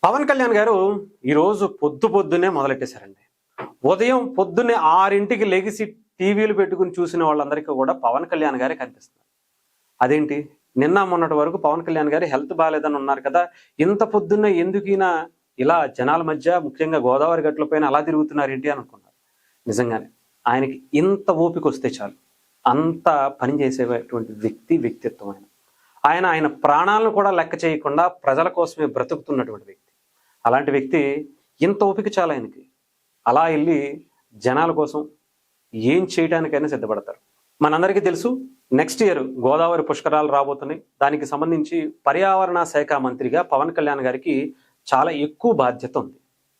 పవన్ కళ్యాణ్ గారు ఈరోజు పొద్దున్నే మొదలెట్టేశారండి. ఉదయం పొద్దున్నే 6ంటికి లెగిసి టీవీలు పెట్టుకుని చూసిన వాళ్ళందరికీ కూడా పవన్ కళ్యాణ్ గారే కనిపిస్తున్నారు. అదేంటి, నిన్న మొన్నటి వరకు పవన్ కళ్యాణ్ గారి హెల్త్ బాగాలేదని ఉన్నారు కదా, ఇంత పొద్దున్నే ఎందుకైనా ఇలా జనాల మధ్య ముఖ్యంగా గోదావరి గట్ల పైన అలా తిరుగుతున్నారు ఏంటి అనుకున్నారు. నిజంగానే ఆయనకి ఇంత ఓపిక వస్తే చాలు, అంత పని చేసేటువంటి వ్యక్తిత్వం ఆయన ప్రాణాలను కూడా లెక్క చేయకుండా ప్రజల కోసమే బ్రతుకుతున్నటువంటి వ్యక్తి. అలాంటి వ్యక్తి ఇంత ఓపిక చాలా ఆయనకి. అలా వెళ్ళి జనాల కోసం ఏం చేయడానికైనా సిద్ధపడతారు. మనందరికీ తెలుసు, నెక్స్ట్ ఇయర్ గోదావరి పుష్కరాలు రాబోతున్నాయి. దానికి సంబంధించి పర్యావరణ శాఖ మంత్రిగా పవన్ కళ్యాణ్ గారికి చాలా ఎక్కువ బాధ్యత ఉంది.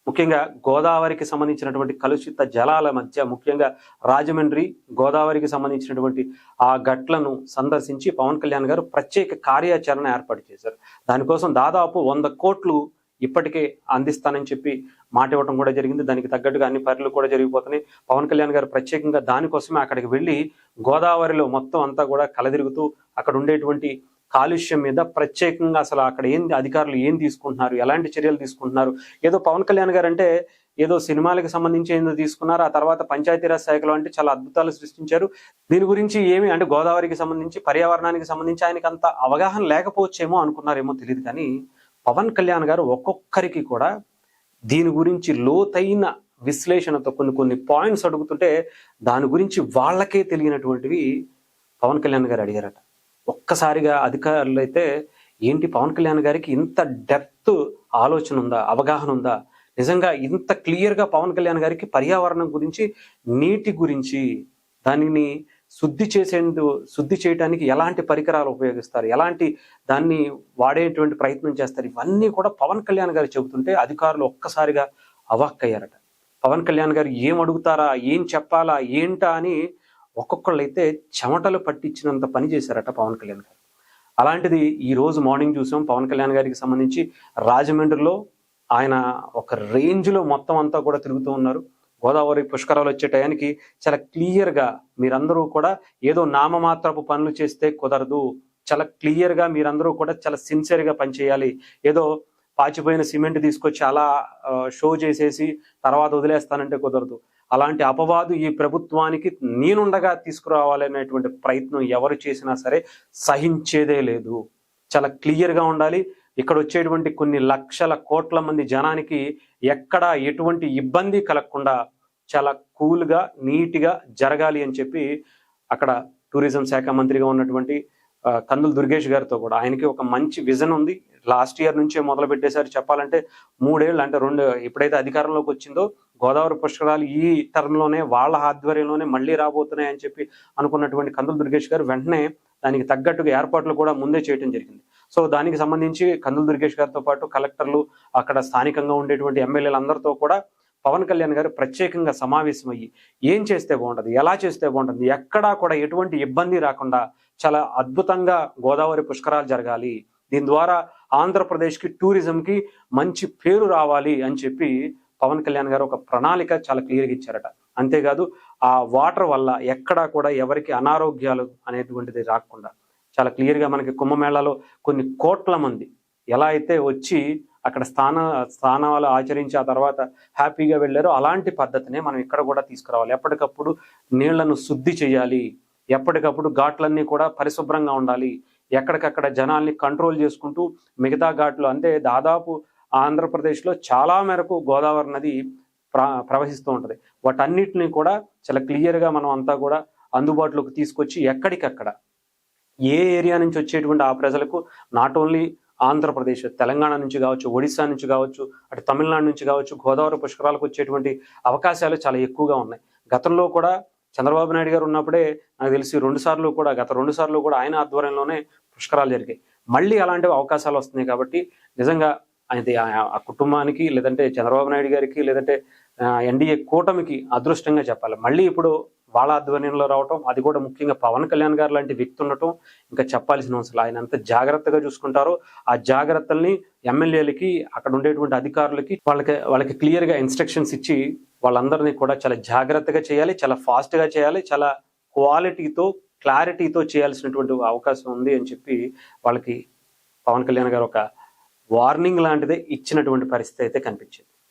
ముఖ్యంగా గోదావరికి సంబంధించినటువంటి కలుషిత జలాల మధ్య, ముఖ్యంగా రాజమండ్రి గోదావరికి సంబంధించినటువంటి ఆ గట్లను సందర్శించి పవన్ కళ్యాణ్ గారు ప్రత్యేక కార్యాచరణ ఏర్పాటు చేశారు. దానికోసం దాదాపు 100 కోట్లు ఇప్పటికే అందిస్తానని చెప్పి మాట ఇవ్వడం కూడా జరిగింది. దానికి తగ్గట్టుగా అన్ని పనులు కూడా జరిగిపోతున్నాయి. పవన్ కళ్యాణ్ గారు ప్రత్యేకంగా దానికోసమే అక్కడికి వెళ్ళి గోదావరిలో మొత్తం అంతా కూడా కలదిరుగుతూ అక్కడ ఉండేటువంటి కాలుష్యం మీద ప్రత్యేకంగా అసలు అక్కడ అధికారులు ఏం తీసుకుంటున్నారు, ఎలాంటి చర్యలు తీసుకుంటున్నారు. ఏదో పవన్ కళ్యాణ్ గారు అంటే ఏదో సినిమాలకు సంబంధించి ఏందో తీసుకున్నారు, ఆ తర్వాత పంచాయతీరాజ్ శాఖలో అంటే చాలా అద్భుతాలు సృష్టించారు. దీని గురించి ఏమి అంటే గోదావరికి సంబంధించి పర్యావరణానికి సంబంధించి ఆయనకి అంత అవగాహన లేకపోవచ్చేమో అనుకున్నారేమో తెలియదు. కానీ పవన్ కళ్యాణ్ గారు ఒక్కొక్కరికి కూడా దీని గురించి లోతైన విశ్లేషణతో కొన్ని పాయింట్స్ అడుగుతుంటే దాని గురించి వాళ్ళకే తెలియనటువంటివి పవన్ కళ్యాణ్ గారు అడిగారట. ఒక్కసారిగా అధికారులు అయితే ఏంటి, పవన్ కళ్యాణ్ గారికి ఇంత డెప్త్ ఆలోచన ఉందా, అవగాహన ఉందా, నిజంగా ఇంత క్లియర్గా పవన్ కళ్యాణ్ గారికి పర్యావరణం గురించి, నీటి గురించి, దానిని శుద్ధి చేయడానికి ఎలాంటి పరికరాలు ఉపయోగిస్తారు, ఎలాంటి దాన్ని వాడేటువంటి ప్రయత్నం చేస్తారు, ఇవన్నీ కూడా పవన్ కళ్యాణ్ గారు చెబుతుంటే అధికారులు ఒక్కసారిగా అవాక్కయ్యారట. పవన్ కళ్యాణ్ గారు ఏం అడుగుతారా, ఏం చెప్పాలా, ఏంటా అని ఒక్కొక్కళ్ళు అయితే చెమటలు పట్టించినంత పని చేశారట పవన్ కళ్యాణ్ గారు. అలాంటిది ఈ రోజు మార్నింగ్ చూసాం. పవన్ కళ్యాణ్ గారికి సంబంధించి రాజమండ్రిలో ఆయన ఒక రేంజ్లో మొత్తం అంతా కూడా తిరుగుతూ ఉన్నారు. గోదావరి పుష్కరాలు వచ్చే టయానికి చాలా క్లియర్గా మీరందరూ కూడా ఏదో నామమాత్రపు పనులు చేస్తే కుదరదు, చాలా క్లియర్గా మీరందరూ కూడా చాలా సిన్సియర్గా పనిచేయాలి. ఏదో పాచిపోయిన సిమెంట్ తీసుకొచ్చి అలా షో చేసేసి తర్వాత వదిలేస్తానంటే కుదరదు. అలాంటి అపవాదు ఈ ప్రభుత్వానికి నేనుండగా తీసుకురావాలనేటువంటి ప్రయత్నం ఎవరు చేసినా సరే సహించేదే లేదు. చాలా క్లియర్గా ఉండాలి. ఇక్కడ వచ్చేటువంటి కొన్ని లక్షల కోట్ల మంది జనానికి ఎక్కడా ఎటువంటి ఇబ్బంది కలగకుండా చాలా కూల్గా నీట్గా జరగాలి అని చెప్పి అక్కడ టూరిజం శాఖ మంత్రిగా ఉన్నటువంటి కందుల దుర్గేష్ గారితో కూడా ఆయనకి ఒక మంచి విజన్ ఉంది. లాస్ట్ ఇయర్ నుంచే మొదలు పెట్టేశారు. చెప్పాలంటే 3 ఏళ్ళు అంటే 2 ఎప్పుడైతే అధికారంలోకి వచ్చిందో గోదావరి పుష్కరాలు ఈ టర్మ్లోనే వాళ్ళ ఆధ్వర్యంలోనే మళ్ళీ రాబోతున్నాయి అని చెప్పి అనుకున్నటువంటి కందుల దుర్గేష్ గారు వెంటనే దానికి తగ్గట్టుగా ఏర్పాట్లు కూడా ముందే చేయడం జరిగింది. సో దానికి సంబంధించి కందుల దుర్గేష్ గారితో పాటు కలెక్టర్లు, అక్కడ స్థానికంగా ఉండేటువంటి ఎమ్మెల్యేలు అందరితో కూడా పవన్ కళ్యాణ్ గారు ప్రత్యేకంగా సమావేశమయ్యి ఏం చేస్తే బాగుంటుంది, ఎలా చేస్తే బాగుంటుంది, ఎక్కడా కూడా ఎటువంటి ఇబ్బంది రాకుండా చాలా అద్భుతంగా గోదావరి పుష్కరాలు జరగాలి, దీని ద్వారా ఆంధ్రప్రదేశ్కి టూరిజంకి మంచి పేరు రావాలి అని చెప్పి పవన్ కళ్యాణ్ గారు ఒక ప్రణాళిక చాలా క్లియర్గా ఇచ్చారట. అంతేకాదు ఆ వాటర్ వల్ల ఎక్కడా కూడా ఎవరికి అనారోగ్యాలు అనేటువంటిది రాకుండా చాలా క్లియర్గా మనకి కుంభమేళాలో కొన్ని కోట్ల మంది ఎలా అయితే వచ్చి అక్కడ స్నానాలు ఆచరించి ఆ తర్వాత హ్యాపీగా వెళ్ళారో అలాంటి పద్ధతినే మనం ఇక్కడ కూడా తీసుకురావాలి. ఎప్పటికప్పుడు నీళ్లను శుద్ధి చేయాలి, ఎప్పటికప్పుడు ఘాట్లన్నీ కూడా పరిశుభ్రంగా ఉండాలి, ఎక్కడికక్కడ జనాల్ని కంట్రోల్ చేసుకుంటూ మిగతా ఘాట్లు అంటే దాదాపు ఆంధ్రప్రదేశ్లో చాలా మేరకు గోదావరి నది ప్రవహిస్తూ ఉంటుంది. వాటన్నిటిని కూడా చాలా క్లియర్గా మనం అంతా కూడా అందుబాటులోకి తీసుకొచ్చి ఎక్కడికక్కడ ఏ ఏరియా నుంచి వచ్చేటువంటి ఆ ప్రజలకు నాట్ ఓన్లీ ఆంధ్రప్రదేశ్, తెలంగాణ నుంచి కావచ్చు, ఒడిశా నుంచి కావచ్చు, అటు తమిళనాడు నుంచి కావచ్చు, గోదావరి పుష్కరాలకు వచ్చేటువంటి అవకాశాలు చాలా ఎక్కువగా ఉన్నాయి. గతంలో కూడా చంద్రబాబు నాయుడు గారు ఉన్నప్పుడే నాకు తెలిసి గత 2 సార్లు కూడా ఆయన ఆధ్వర్యంలోనే పుష్కరాలు జరిగాయి. మళ్ళీ అలాంటి అవకాశాలు వస్తున్నాయి. కాబట్టి నిజంగా అది ఆ కుటుంబానికి, లేదంటే చంద్రబాబు నాయుడు గారికి, లేదంటే ఎన్డీఏ కూటమికి అదృష్టంగా చెప్పాలి. మళ్ళీ ఇప్పుడు వాళ్ళ ఆధ్వర్యంలో రావటం, అది కూడా ముఖ్యంగా పవన్ కళ్యాణ్ గారు లాంటి వ్యక్తి ఉండటం ఇంకా చెప్పాల్సిన అవసరం. ఆయన ఎంత జాగ్రత్తగా చూసుకుంటారో ఆ జాగ్రత్తల్ని ఎమ్మెల్యేలకి, అక్కడ ఉండేటువంటి అధికారులకి వాళ్ళకి క్లియర్గా ఇన్స్ట్రక్షన్స్ ఇచ్చి వాళ్ళందరినీ కూడా చాలా జాగ్రత్తగా చేయాలి, చాలా ఫాస్ట్గా చేయాలి, చాలా క్లారిటీతో చేయాల్సినటువంటి అవకాశం ఉంది అని చెప్పి వాళ్ళకి పవన్ కళ్యాణ్ గారు ఒక వార్నింగ్ లాంటిదే ఇచ్చినటువంటి పరిస్థితి అయితే కనిపించింది.